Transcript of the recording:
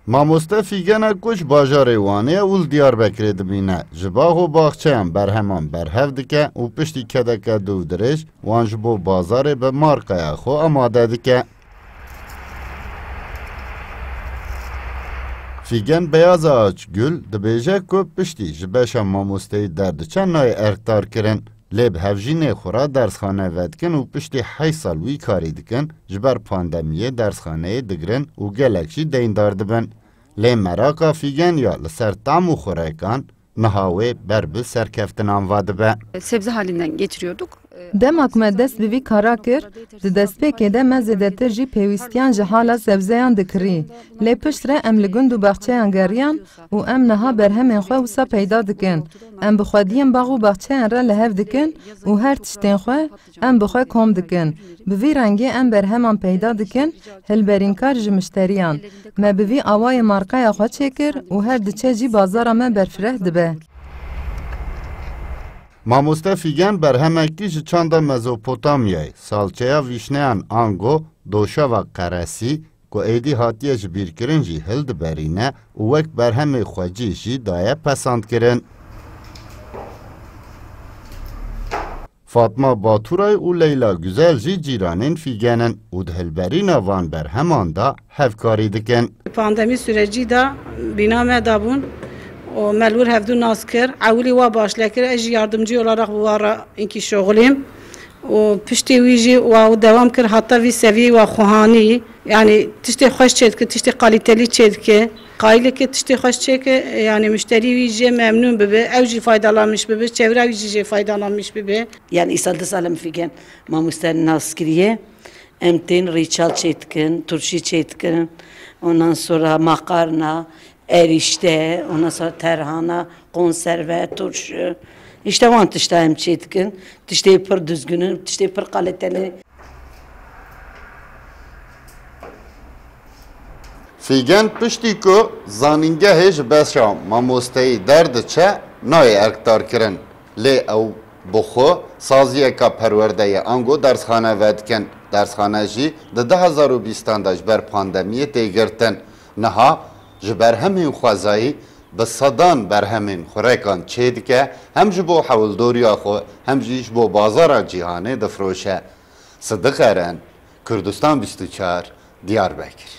Mamoste Fîgena Kuç bajarê Wanê ûl Diyarbekirê dibîne. Ji bax û baxçeyan berheman berhev dike û piştî kedeke dû dirêj wan ji bo bazarê bi markaya xwe amade dike. Fîgen Beyaza Açgül dibêje ku piştî ji beşa mamosteyî derdiçe nayê erktarkirin. Lê bi hevjînê xwe re dersxane vedikin û piştî 8 sal wî karî dikin ji ber pandemiyê dersxaneyê digirin û gelek jî deyndar dibin. Lê meraka Fîgen ya li ser tam û xurekan niha wê ber bi serkeftinan va dibe. Sebze halinden getiriyorduk. Demak me dest bi vî kara kir, di destpêkê de me zêdetir jî pêwîstiyan ji hala sebzeyan dikirî. Lê pişt re em li gund û baxçeyan geriyan û em niha berhemên xwe wisa peyda dikin. Em bi xwediyên bax û baxçeyan re li hev dikin û her tiştên xwe em bi xwe kom dikin. Bi vî rengê em berheman peyda dikin, hilberînkar ji mişteriyan. Me bi vî awayê markaya xwe çêkir û her diçe jî bazara me berfireh dibe. Mamoste Fîgen berhemekî ji çanda Mezopotamyayê, salçeya vîşneyan ango, doşava qeresî, ku êdî hatiye ji bîrkirin jî hil diberîne û wek berhemê xwecî jî daye pesandkirin. Fatma Baturay û Leyla Güzel jî cîranên Fîgenin û di hilberîna van berheman da hevkarî dikin. Pandemi sürecî de bîna me dabûn. O melur hevdû nas kir, ewlî wa başle kir, ez jî yardımcı olarak wa ra inkî şoğulîm. O piştî wî jî wa devam kir hatta vî seviyê wa xwehanî, yani tiştê xweş çê dike, tiştê kalîtelî çê dike. Qaîleke tiştê xweş çêke, yani müşterî wî jê memnûn bibe, ew jî faydalanmış bibe, çevre wî jî faydalanmış bibe. Yani îsal di salem Fîgen mamoste nas kiriye, em tên rîçal çê dikin, turşî çê dikin, ondan sonra makarna, erişte, ondan sonra terhana, konserve, turşu. İşte van tişte hem çetkin, tişte pır düzgünü, tişte pır kaliteli. Fîgen piştî ku zanîngehê ji beşa mamosteyî derdiçe nayê erktarkirin. Lê ew bi xwe saziyeka perwerdeyê ango dersxane vedikin. Dersxane jî di 2020 de ji ber pandemiyê tê girtin. Niha ji berhemên xwezayî bi sedan berhemên xurekan çê dike, hem ji bo hewildoriya xwe hem jî ji bo bazara cîhanê difroşe. Sidik Eren, Kurdistan 24, Diyarbekir.